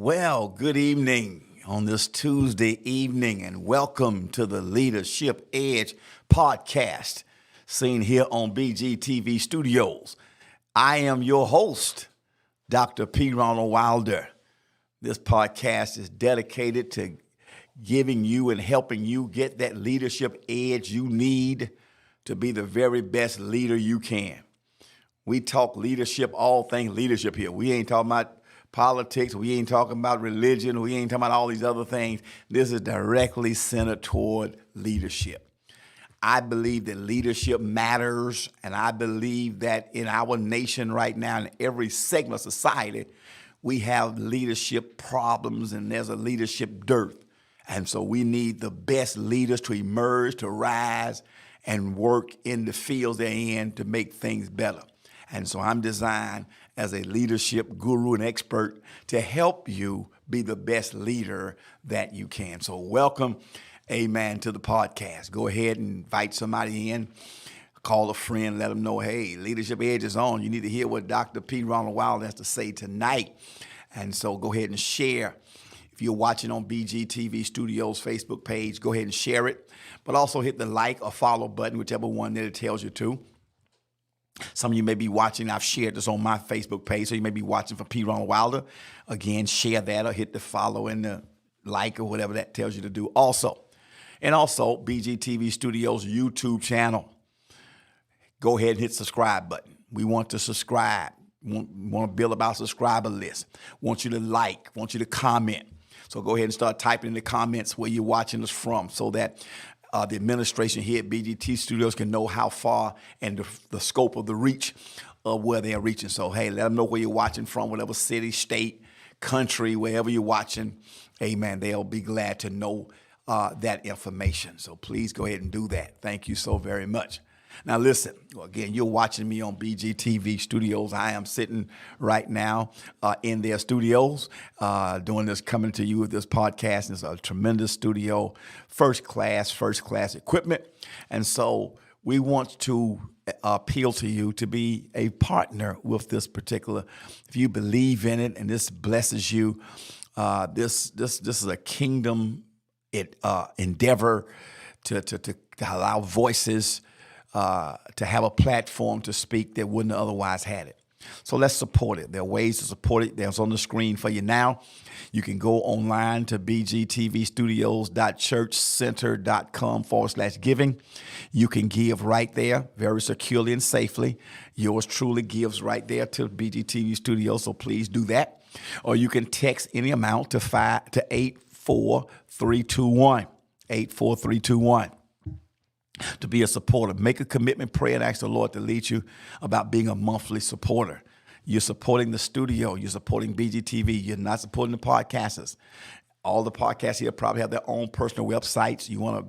Well, good evening on this Tuesday evening, and welcome to the Leadership Edge podcast, seen here on BGTV Studios. I am your host, Dr. P. Ronald Wilder. This podcast is dedicated to giving you and helping you get that leadership edge you need to be the very best leader you can. We talk leadership, all things leadership here. We ain't talking about politics, we ain't talking about religion, we ain't talking about all these other things. This is directly centered toward leadership. I believe that leadership matters, and I believe that in our nation right now, in every segment of society, we have leadership problems and there's a leadership dearth. And so we need the best leaders to emerge, to rise, and work in the fields they're in to make things better. And so I'm designed as a leadership guru and expert to help you be the best leader that you can. So welcome, amen, to the podcast. Go ahead and invite somebody in. Call a friend, let them know, hey, Leadership Edge is on. You need to hear what Dr. P. Ronald Wilder has to say tonight. And so go ahead and share. If you're watching on BGTV Studios Facebook page, go ahead and share it. But also hit the like or follow button, whichever one that it tells you to. Some of you may be watching, I've shared this on my Facebook page, so you may be watching for P. Ronald Wilder. Again, share that or hit the follow and the like or whatever that tells you to do also. And also, BGTV Studios YouTube channel. Go ahead and hit subscribe button. We want to subscribe. We want to build up our subscriber list. Want you to like, want you to comment. So go ahead and start typing in the comments where you're watching us from so that the administration here at BGT Studios can know how far and the scope of the reach of where they're reaching. So, hey, let them know where you're watching from, whatever city, state, country, wherever you're watching. Amen. They'll be glad to know that information. So please go ahead and do that. Thank you so very much. Now, listen, again, you're watching me on BGTV Studios. I am sitting right now in their studios doing this, coming to you with this podcast. It's a tremendous studio, first class equipment. And so we want to appeal to you to be a partner with this particular, if you believe in it and this blesses you, this is a kingdom endeavor to allow voices to have a platform to speak that wouldn't have otherwise had it. So let's support it. There are ways to support it. There's on the screen for you now. You can go online to bgtvstudios.churchcenter.com/giving. You can give right there very securely and safely. Yours truly gives right there to BGTV Studios, so please do that. Or you can text any amount to 84321. 84321. To be a supporter. Make a commitment, pray, and ask the Lord to lead you about being a monthly supporter. You're supporting the studio. You're supporting BGTV. You're not supporting the podcasters. All the podcasts here probably have their own personal websites. You want to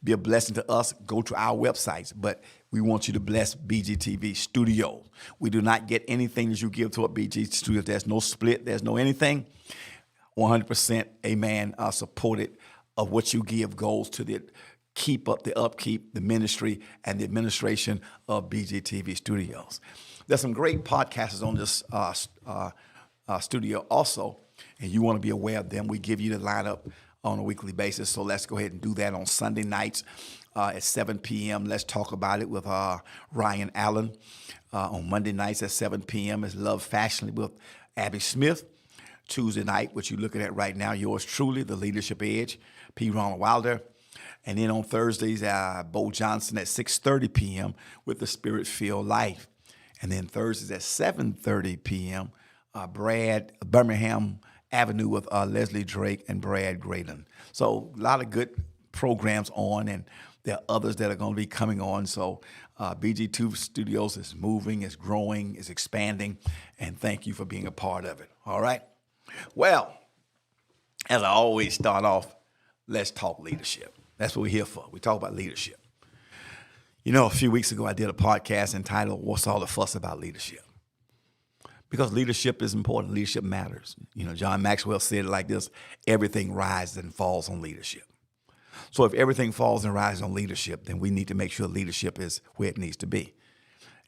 be a blessing to us, go to our websites. But we want you to bless BGTV Studios. We do not get anything that you give to a BG Studios. There's no split. There's no anything. 100%, amen, supported of what you give goes to the keep up the upkeep, the ministry, and the administration of BGTV Studios. There's some great podcasters on this studio also, and you want to be aware of them. We give you the lineup on a weekly basis, so let's go ahead and do that on Sunday nights at 7 p.m. Let's talk about it with Ryan Allen. On Monday nights at 7 p.m. is Love Fashionably with Abby Smith. Tuesday night, what you're looking at right now, yours truly, The Leadership Edge, P. Ronald Wilder. And then on Thursdays, Bo Johnson at 6:30 p.m. with The Spirit-Filled Life. And then Thursdays at 7:30 p.m., Birmingham Avenue with Leslie Drake and Brad Graydon. So a lot of good programs on, and there are others that are going to be coming on. So BG2 Studios is moving, is growing, is expanding, and thank you for being a part of it. All right? Well, as I always start off, let's talk leadership. That's what we're here for. We talk about leadership. You know, a few weeks ago, I did a podcast entitled, What's All the Fuss About Leadership? Because leadership is important. Leadership matters. You know, John Maxwell said it like this, everything rises and falls on leadership. So if everything falls and rises on leadership, then we need to make sure leadership is where it needs to be.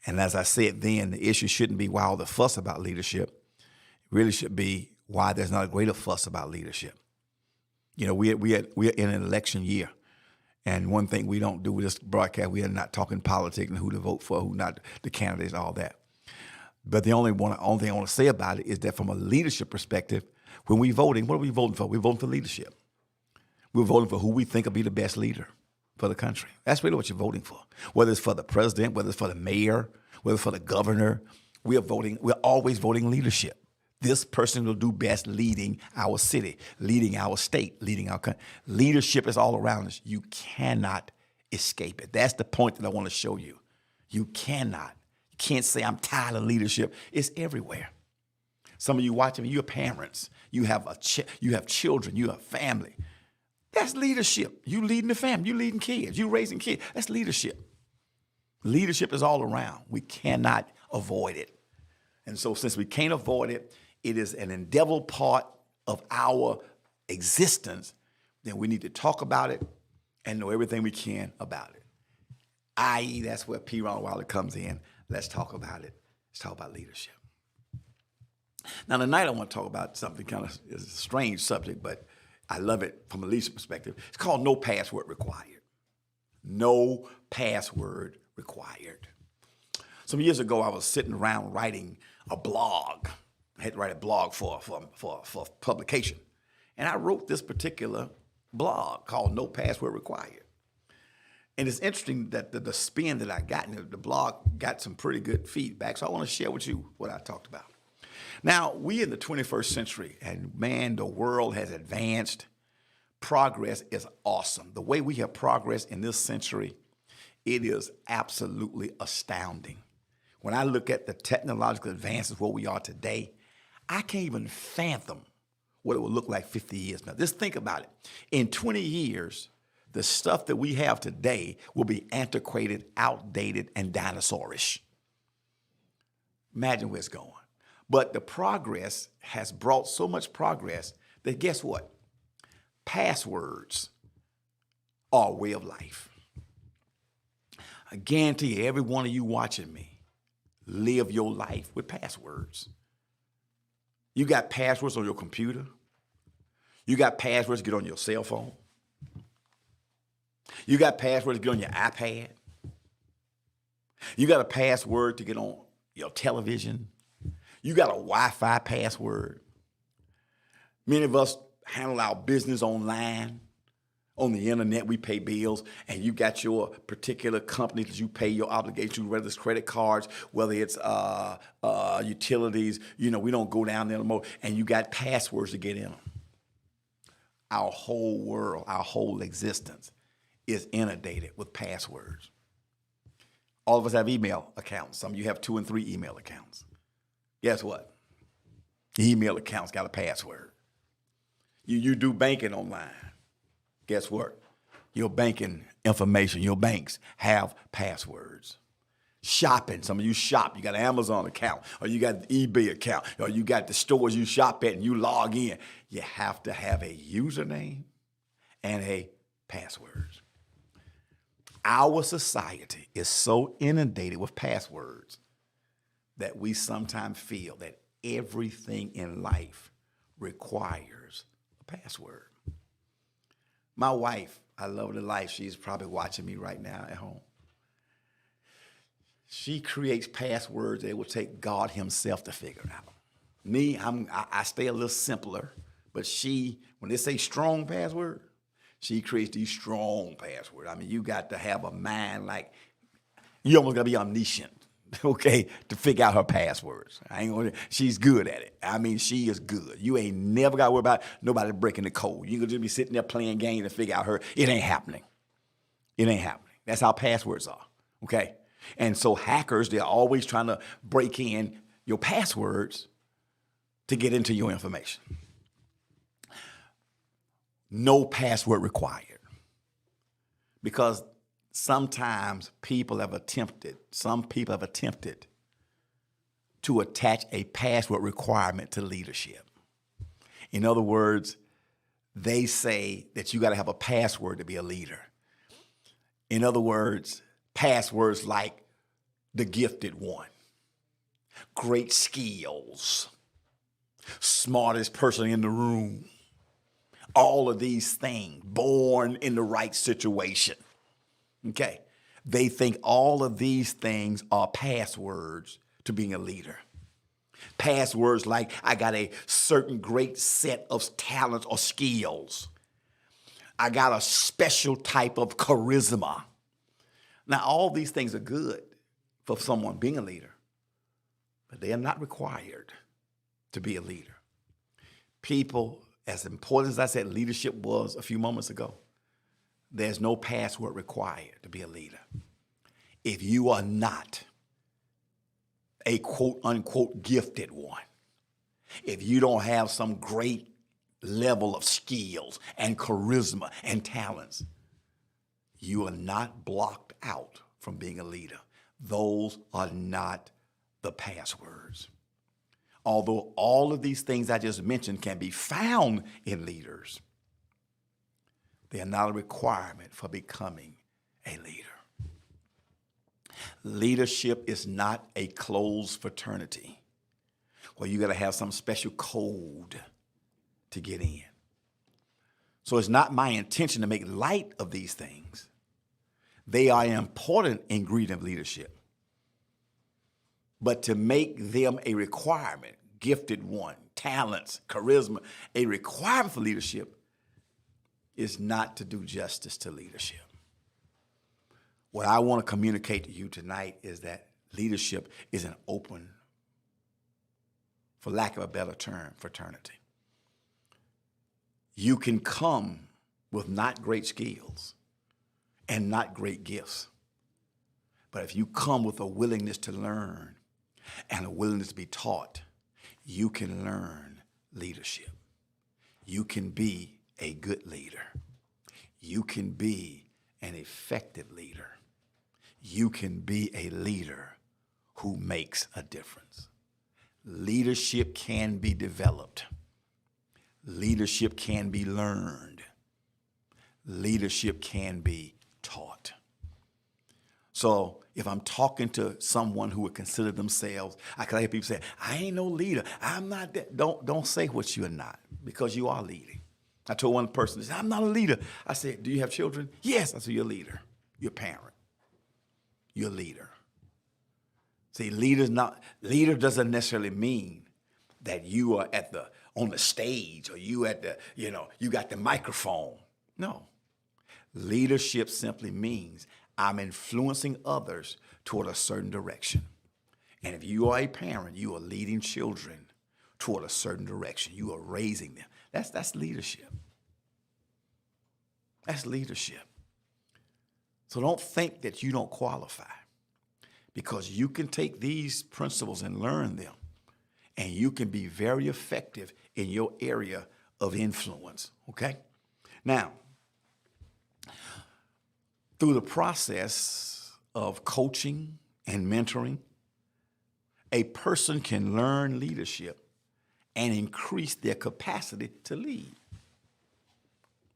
And as I said then, the issue shouldn't be why all the fuss about leadership. It really should be why there's not a greater fuss about leadership. You know, we're in an election year. And one thing we don't do with this broadcast, we are not talking politics and who to vote for, who not, the candidates, all that. But the only thing I want to say about it is that from a leadership perspective, when we're voting, what are we voting for? We're voting for leadership. We're voting for who we think will be the best leader for the country. That's really what you're voting for. Whether it's for the president, whether it's for the mayor, whether it's for the governor, we're always voting leadership. This person will do best leading our city, leading our state, leading our country. Leadership is all around us. You cannot escape it. That's the point that I want to show you. You cannot. You can't say, I'm tired of leadership. It's everywhere. Some of you watching me, you're parents. You have children. You have family. That's leadership. You leading the family. You leading kids. You raising kids. That's leadership. Leadership is all around. We cannot avoid it. And so since we can't avoid it, it is an endeavor part of our existence, then we need to talk about it and know everything we can about it. I.e., that's where P. Ronald Wilder comes in. Let's talk about it. Let's talk about leadership. Now, tonight I want to talk about something kind of is a strange subject, but I love it from a leadership perspective. It's called no password required. No password required. Some years ago, I was sitting around writing a blog. I had to write a blog for publication. And I wrote this particular blog called No Password Required. And it's interesting that the spin that I got in the blog got some pretty good feedback. So I want to share with you what I talked about. Now, we in the 21st century, and man, the world has advanced. Progress is awesome. The way we have progressed in this century, it is absolutely astounding. When I look at the technological advances where we are today, I can't even fathom what it will look like 50 years now. Just think about it. In 20 years, the stuff that we have today will be antiquated, outdated, and dinosaurish. Imagine where it's going. But the progress has brought so much progress that guess what? Passwords are a way of life. I guarantee you, every one of you watching me, live your life with passwords. You got passwords on your computer. You got passwords to get on your cell phone. You got passwords to get on your iPad. You got a password to get on your television. You got a Wi-Fi password. Many of us handle our business online. On the internet, we pay bills, and you got your particular company that you pay your obligations, whether it's credit cards, whether it's utilities. You know, we don't go down there anymore, and you got passwords to get in them. Our whole world, our whole existence is inundated with passwords. All of us have email accounts. Some of you have 2 and 3 email accounts. Guess what? Email accounts got a password. You do banking online. Guess what? Your banking information, your banks have passwords. Shopping, some of you shop. You got an Amazon account, or you got an eBay account, or you got the stores you shop at and you log in. You have to have a username and a password. Our society is so inundated with passwords that we sometimes feel that everything in life requires a password. My wife, I love her to life. She's probably watching me right now at home. She creates passwords that it will take God himself to figure out. Me, I stay a little simpler, but she, when they say strong password, she creates these strong passwords. I mean, you got to have a mind like, you almost got to be omniscient, okay, to figure out her passwords. She's good at it. I mean, she is good. You ain't never got to worry about nobody breaking the code. You can just be sitting there playing games and figure out her. It ain't happening. It ain't happening. That's how passwords are, okay? And so hackers, they're always trying to break in your passwords to get into your information. No password required. Because sometimes some people have attempted to attach a password requirement to leadership. In other words, they say that you got to have a password to be a leader. In other words, passwords like the gifted one, great skills, smartest person in the room. All of these things, born in the right situation. Okay. They think all of these things are passwords to being a leader. Passwords like I got a certain great set of talents or skills. I got a special type of charisma. Now, all these things are good for someone being a leader, but they are not required to be a leader. People, as important as I said leadership was a few moments ago, there's no password required to be a leader. If you are not a quote unquote gifted one, if you don't have some great level of skills and charisma and talents, you are not blocked out from being a leader. Those are not the passwords. Although all of these things I just mentioned can be found in leaders, they are not a requirement for becoming a leader. Leadership is not a closed fraternity where you got to have some special code to get in. So it's not my intention to make light of these things. They are an important ingredient of leadership. But to make them a requirement, gifted one, talents, charisma, a requirement for leadership is not to do justice to leadership. What I want to communicate to you tonight is that leadership is an open, for lack of a better term, fraternity. You can come with not great skills and not great gifts. But if you come with a willingness to learn and a willingness to be taught, you can learn leadership. You can be a good leader. You can be an effective leader. You can be a leader who makes a difference. Leadership can be developed. Leadership can be learned. Leadership can be taught. So if I'm talking to someone who would consider themselves, I can hear people say, I ain't no leader. I'm not that. Don't say what you're not, because you are leading. I told one person, they said, I'm not a leader. I said, do you have children? Yes. I said, you're a leader. You're a parent. You're a leader. See, leader doesn't necessarily mean that you are on the stage or you you got the microphone. No. Leadership simply means I'm influencing others toward a certain direction. And if you are a parent, you are leading children toward a certain direction. You are raising them. That's leadership. That's leadership. So don't think that you don't qualify, because you can take these principles and learn them, and you can be very effective in your area of influence, okay? Now, through the process of coaching and mentoring, a person can learn leadership and increase their capacity to lead.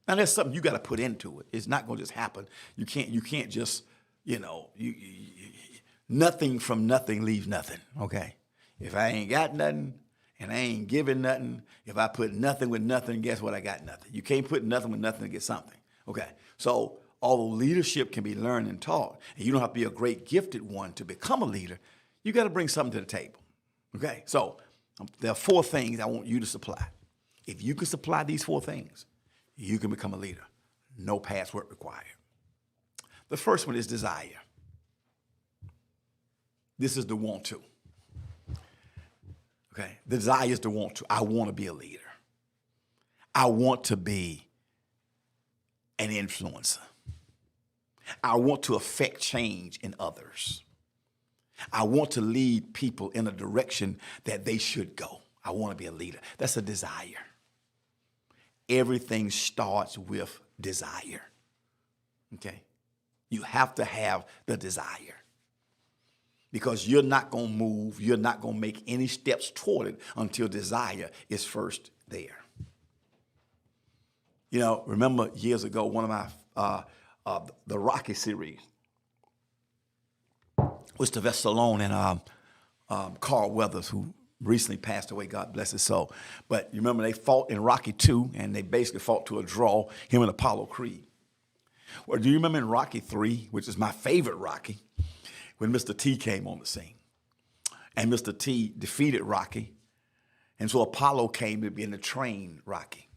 Now, there's something you got to put into it. It's not going to just happen. You can't just, nothing from nothing leaves nothing, okay? If I ain't got nothing and I ain't giving nothing, if I put nothing with nothing, guess what? I got nothing. You can't put nothing with nothing to get something, okay? So although leadership can be learned and taught, and you don't have to be a great gifted one to become a leader, you got to bring something to the table, okay? So there are 4 things I want you to supply. If you can supply these 4 things, you can become a leader. No password required. The first one is desire. This is the want to. Okay? The desire is the want to. I want to be a leader. I want to be an influencer. I want to affect change in others. I want to lead people in a direction that they should go. I want to be a leader. That's a desire. Everything starts with desire. Okay? You have to have the desire, because you're not going to move, you're not going to make any steps toward it until desire is first there. Remember years ago, one of my, the Rocky series was Sylvester Stallone and Carl Weathers, who recently passed away, God bless his soul. But you remember they fought in Rocky 2, and they basically fought to a draw, him and Apollo Creed. Well, do you remember in Rocky 3, which is my favorite Rocky, when Mr. T came on the scene? And Mr. T defeated Rocky, and so Apollo came to begin to train Rocky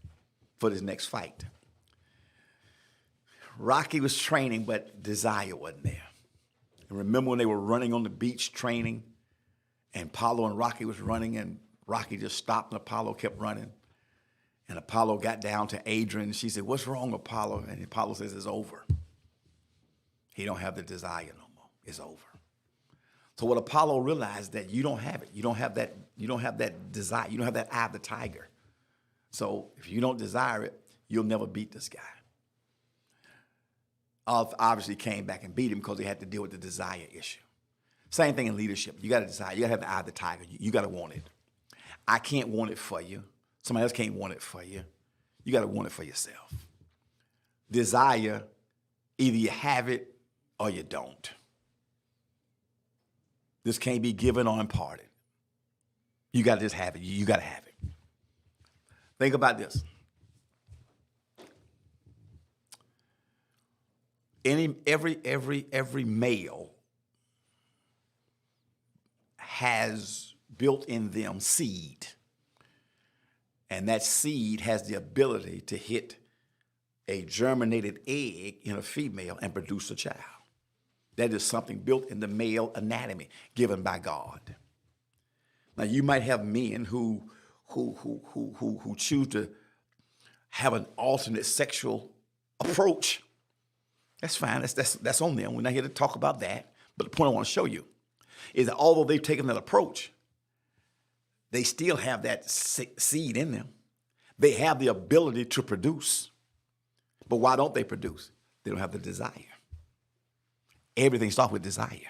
for his next fight. Rocky was training, but desire wasn't there. And remember when they were running on the beach training, and Apollo and Rocky was running, and Rocky just stopped, and Apollo kept running. And Apollo got down to Adrian, and she said, "What's wrong, Apollo?" And Apollo says, "It's over. He don't have the desire no more. It's over." So what Apollo realized that you don't have it. You don't have that desire. You don't have that eye of the tiger. So if you don't desire it, you'll never beat this guy. Obviously came back and beat him because he had to deal with the desire issue. Same thing in leadership. You got to desire. You got to have the eye of the tiger. You got to want it. I can't want it for you. Somebody else can't want it for you. You got to want it for yourself. Desire, either you have it or you don't. This can't be given or imparted. You got to just have it. You got to have it. Think about this. Every male has built in them seed. And that seed has the ability to hit a germinated egg in a female and produce a child. That is something built in the male anatomy given by God. Now you might have men who choose to have an alternate sexual approach. That's fine. That's on them. We're not here to talk about that. But the point I want to show you is that although they've taken that approach, they still have that seed in them. They have the ability to produce. But why don't they produce? They don't have the desire. Everything starts with desire.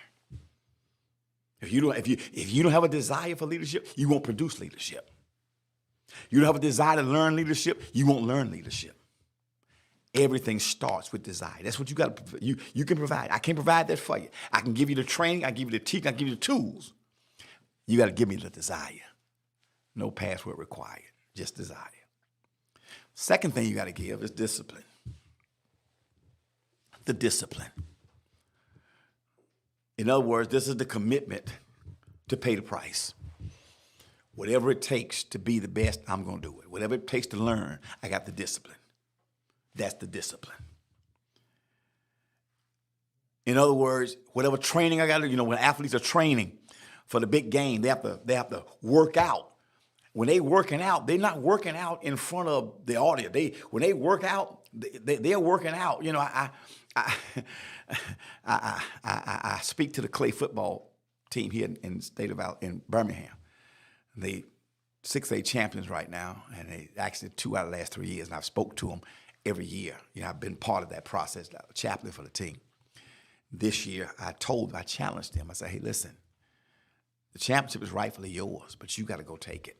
If you don't have a desire for leadership, you won't produce leadership. You don't have a desire to learn leadership, you won't learn leadership. Everything starts with desire. That's what you got to. You can provide. I can't provide that for you. I can give you the training. I give you the teaching. I give you the tools. You got to give me the desire. No password required. Just desire. Second thing you got to give is discipline. The discipline. In other words, this is the commitment to pay the price. Whatever it takes to be the best, I'm going to do it. Whatever it takes to learn, I got the discipline. That's the discipline. In other words, whatever training I got to do, when athletes are training for the big game, they have to work out. When they working out, they're not working out in front of the audience. When they work out, they're working out. I speak to the clay football team here in the state of in Birmingham. They 6A champions right now, and they actually 2 out of the last 3 years. And I've spoke to them every year. I've been part of that process, chaplain for the team. This year, I challenged them. I said, "Hey, listen, the championship is rightfully yours, but you got to go take it."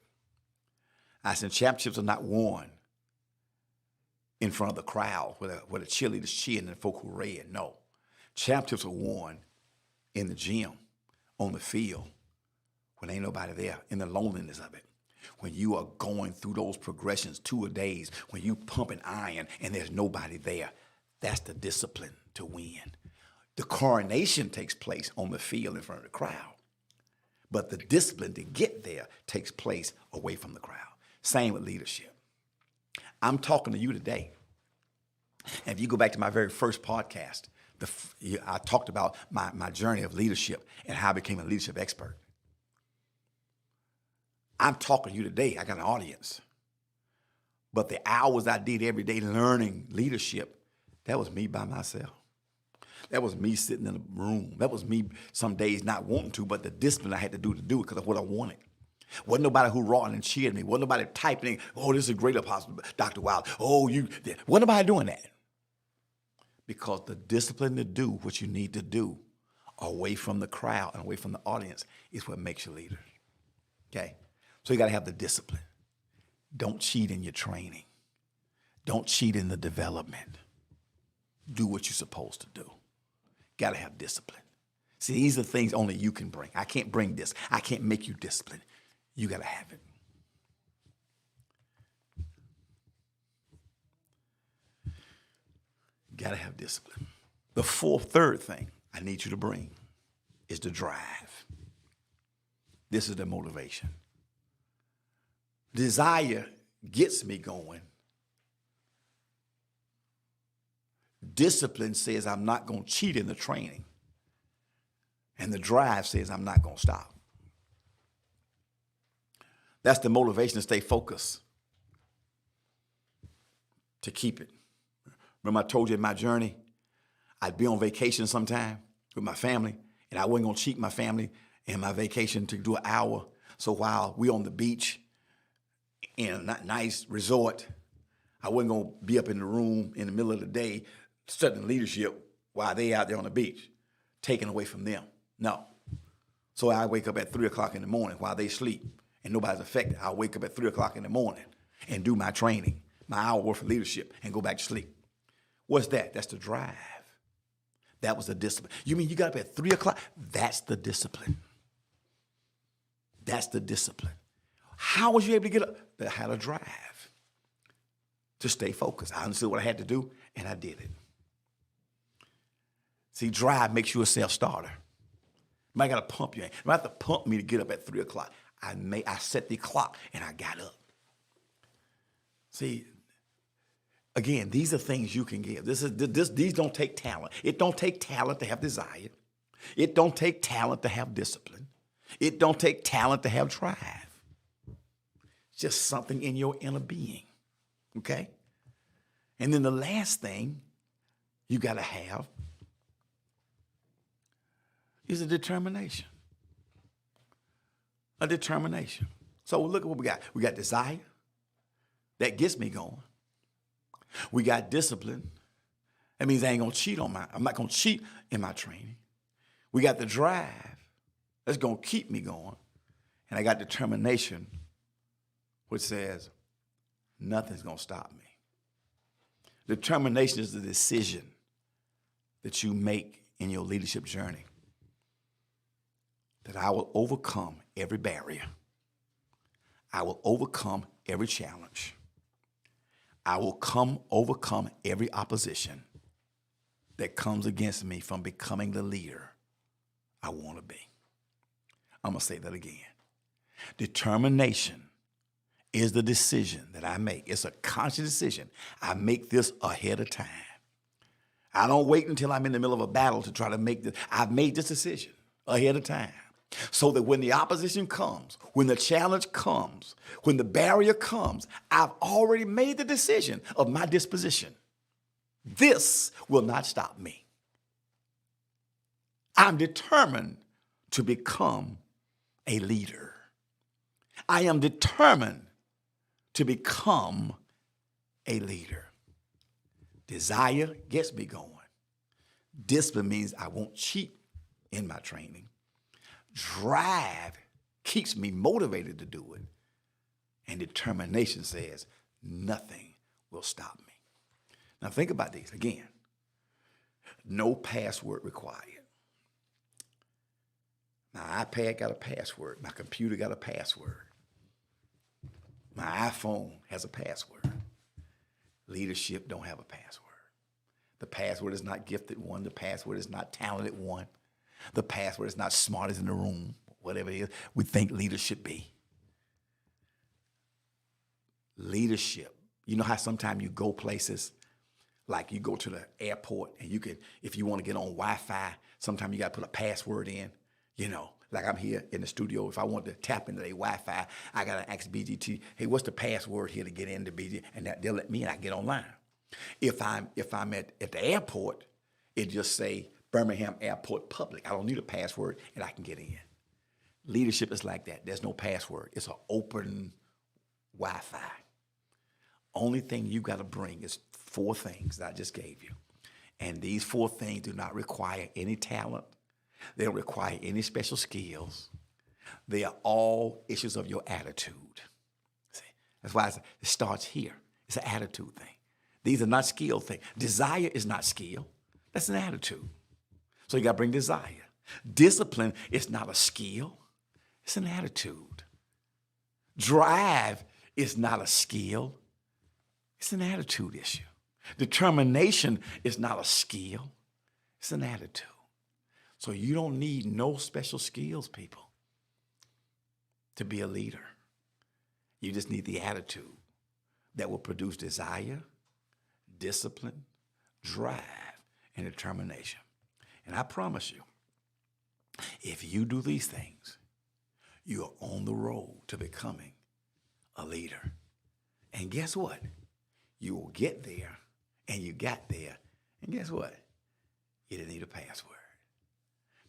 I said, championships are not won in front of the crowd where the cheerleaders cheering and the folk who red. No. Championships are won in the gym, on the field, when ain't nobody there, in the loneliness of it. When you are going through those progressions 2 a days, when you pumping iron and there's nobody there, that's the discipline to win. The coronation takes place on the field in front of the crowd. But the discipline to get there takes place away from the crowd. Same with leadership. I'm talking to you today. And if you go back to my very first podcast, I talked about my journey of leadership and how I became a leadership expert. I'm talking to you today. I got an audience. But the hours I did every day learning leadership, that was me by myself. That was me sitting in a room. That was me some days not wanting to, but the discipline I had to do it because of what I wanted. Wasn't nobody who roared and cheered me. Wasn't nobody typing, "Oh, this is a great apostle, Dr. Wilder. Oh, you." Wasn't nobody doing that. Because the discipline to do what you need to do away from the crowd and away from the audience is what makes you a leader. Okay? So you got to have the discipline. Don't cheat in your training. Don't cheat in the development. Do what you're supposed to do. Got to have discipline. See, these are things only you can bring. I can't bring this. I can't make you disciplined. You got to have it. Got to have discipline. The third thing I need you to bring is the drive. This is the motivation. Desire gets me going. Discipline says I'm not going to cheat in the training. And the drive says I'm not going to stop. That's the motivation to stay focused, to keep it. Remember I told you in my journey, I'd be on vacation sometime with my family, and I wasn't going to cheat my family in my vacation to do an hour. So while we on the beach in a nice resort, I wasn't going to be up in the room in the middle of the day studying leadership while they out there on the beach, taken away from them. No. So I wake up at 3 o'clock in the morning while they sleep and nobody's affected. I'll wake up at 3 o'clock in the morning and do my training, my hour worth of leadership, and go back to sleep. What's that? That's the drive. That was the discipline. You mean you got up at 3 o'clock? That's the discipline. That's the discipline. How was you able to get up? I had a drive to stay focused. I understood what I had to do, and I did it. See, drive makes you a self-starter. You might got to pump you. You might have to pump me to get up at 3 o'clock. I set the clock, and I got up. See, again, these are things you can give. These don't take talent. It don't take talent to have desire. It don't take talent to have discipline. It don't take talent to have drive. It's just something in your inner being, okay? And then the last thing you got to have is a determination. A determination. So look at what we got. We got desire. That gets me going. We got discipline. That means I ain't going to cheat I'm not going to cheat in my training. We got the drive. That's going to keep me going. And I got determination, which says nothing's going to stop me. Determination is the decision that you make in your leadership journey. That I will overcome every barrier. I will overcome every challenge. I will overcome every opposition that comes against me from becoming the leader I want to be. I'm going to say that again. Determination is the decision that I make. It's a conscious decision. I make this ahead of time. I don't wait until I'm in the middle of a battle to try to make this. I've made this decision ahead of time. So that when the opposition comes, when the challenge comes, when the barrier comes, I've already made the decision of my disposition. This will not stop me. I'm determined to become a leader. I am determined to become a leader. Desire gets me going. Discipline means I won't cheat in my training. Drive keeps me motivated to do it. And determination says nothing will stop me. Now think about these again. No password required. My iPad got a password. My computer got a password. My iPhone has a password. Leadership don't have a password. The password is not gifted one. The password is not talented one. The password is not smartest in the room, whatever it is we think leaders should be. Leadership. You know how sometimes you go places, like you go to the airport and you can, if you want to get on Wi-Fi, sometimes you got to put a password in, you know, like I'm here in the studio. If I want to tap into their Wi-Fi, I got to ask BGT, hey, what's the password here to get into BGT? And they'll let me and I get online. If I'm at the airport, it just say Birmingham Airport Public. I don't need a password and I can get in. Leadership is like that. There's no password. It's an open Wi-Fi. Only thing you got to bring is 4 things that I just gave you. And these 4 things do not require any talent. They don't require any special skills. They are all issues of your attitude. See? That's why it starts here. It's an attitude thing. These are not skill things. Desire is not skill. That's an attitude. So you got to bring desire. Discipline is not a skill. It's an attitude. Drive is not a skill. It's an attitude issue. Determination is not a skill. It's an attitude. So you don't need no special skills, people, to be a leader. You just need the attitude that will produce desire, discipline, drive, and determination. And I promise you, if you do these things, you are on the road to becoming a leader. And guess what? You will get there, and you got there. And guess what? You didn't need a password.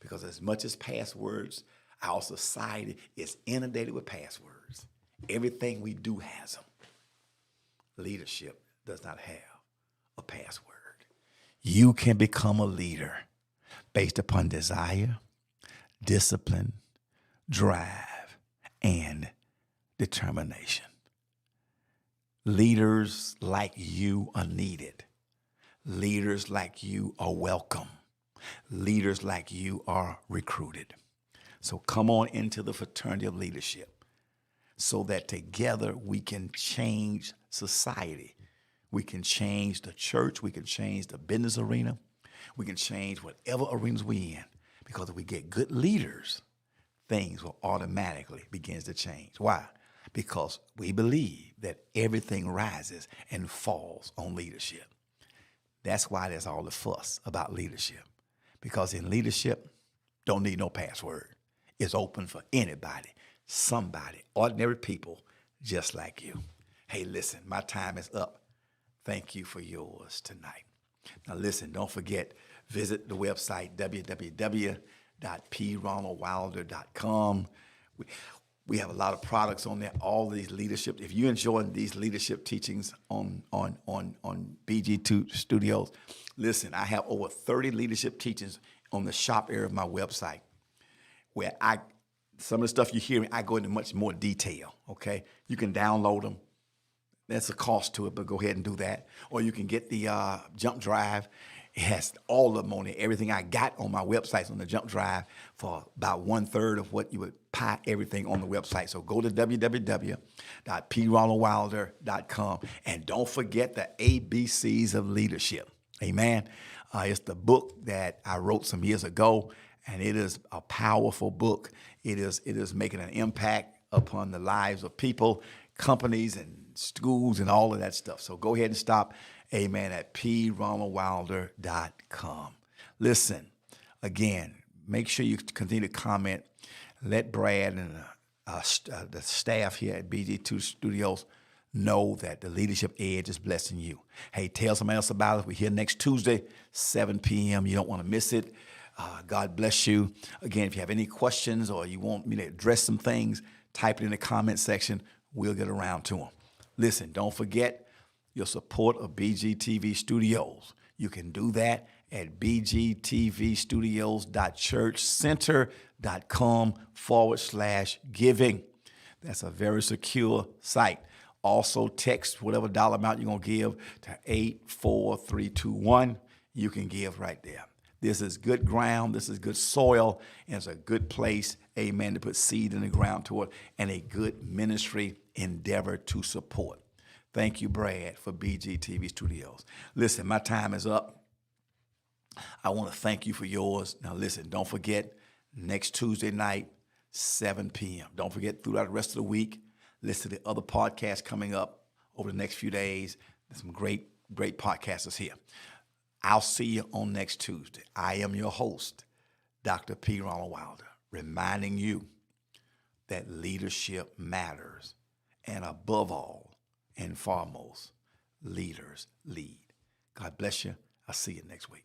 Because as much as passwords, our society is inundated with passwords. Everything we do has them. Leadership does not have a password. You can become a leader based upon desire, discipline, drive, and determination. Leaders like you are needed. Leaders like you are welcome. Leaders like you are recruited. So come on into the fraternity of leadership so that together we can change society. We can change the church. We can change the business arena. We can change whatever arenas we in. Because if we get good leaders, things will automatically begin to change. Why? Because we believe that everything rises and falls on leadership. That's why there's all the fuss about leadership. Because in leadership, don't need no password. It's open for anybody, somebody, ordinary people just like you. Hey, listen, my time is up. Thank you for yours tonight. Now listen, don't forget, visit the website, www.pronaldwilder.com. We have a lot of products on there, all these leadership. If you're enjoying these leadership teachings on BG2 Studios, listen, I have over 30 leadership teachings on the shop area of my website where some of the stuff you hear, I go into much more detail, okay? You can download them. That's a cost to it, but go ahead and do that. Or you can get the Jump Drive. It has all of them on there. Everything I got on my website on the Jump Drive for about 1/3 of what you would pay everything on the website. So go to www.pronaldwilder.com. And don't forget the ABCs of Leadership. Amen. It's the book that I wrote some years ago, and it is a powerful book. It is making an impact upon the lives of people, companies, and schools, and all of that stuff. So go ahead and stop, amen, at pronaldwilder.com. Listen, again, make sure you continue to comment. Let Brad and the staff here at BG2 Studios know that the Leadership Edge is blessing you. Hey, tell somebody else about it. We're here next Tuesday, 7 p.m. You don't want to miss it. God bless you. Again, if you have any questions or you want me to address some things, type it in the comment section. We'll get around to them. Listen, don't forget your support of BGTV Studios. You can do that at bgtvstudios.churchcenter.com/giving. That's a very secure site. Also, text whatever dollar amount you're going to give to 84321. You can give right there. This is good ground. This is good soil. And it's a good place, amen, to put seed in the ground toward and a good ministry endeavor to support. Thank you, Brad, for BGTV Studios. Listen, my time is up. I want to thank you for yours. Now, listen, don't forget, next Tuesday night, 7 p.m. Don't forget, throughout the rest of the week, listen to the other podcasts coming up over the next few days. There's some great podcasters here. I'll see you on next Tuesday. I am your host, Dr. P. Ronald Wilder, reminding you that leadership matters. And above all and foremost, leaders lead. God bless you. I'll see you next week.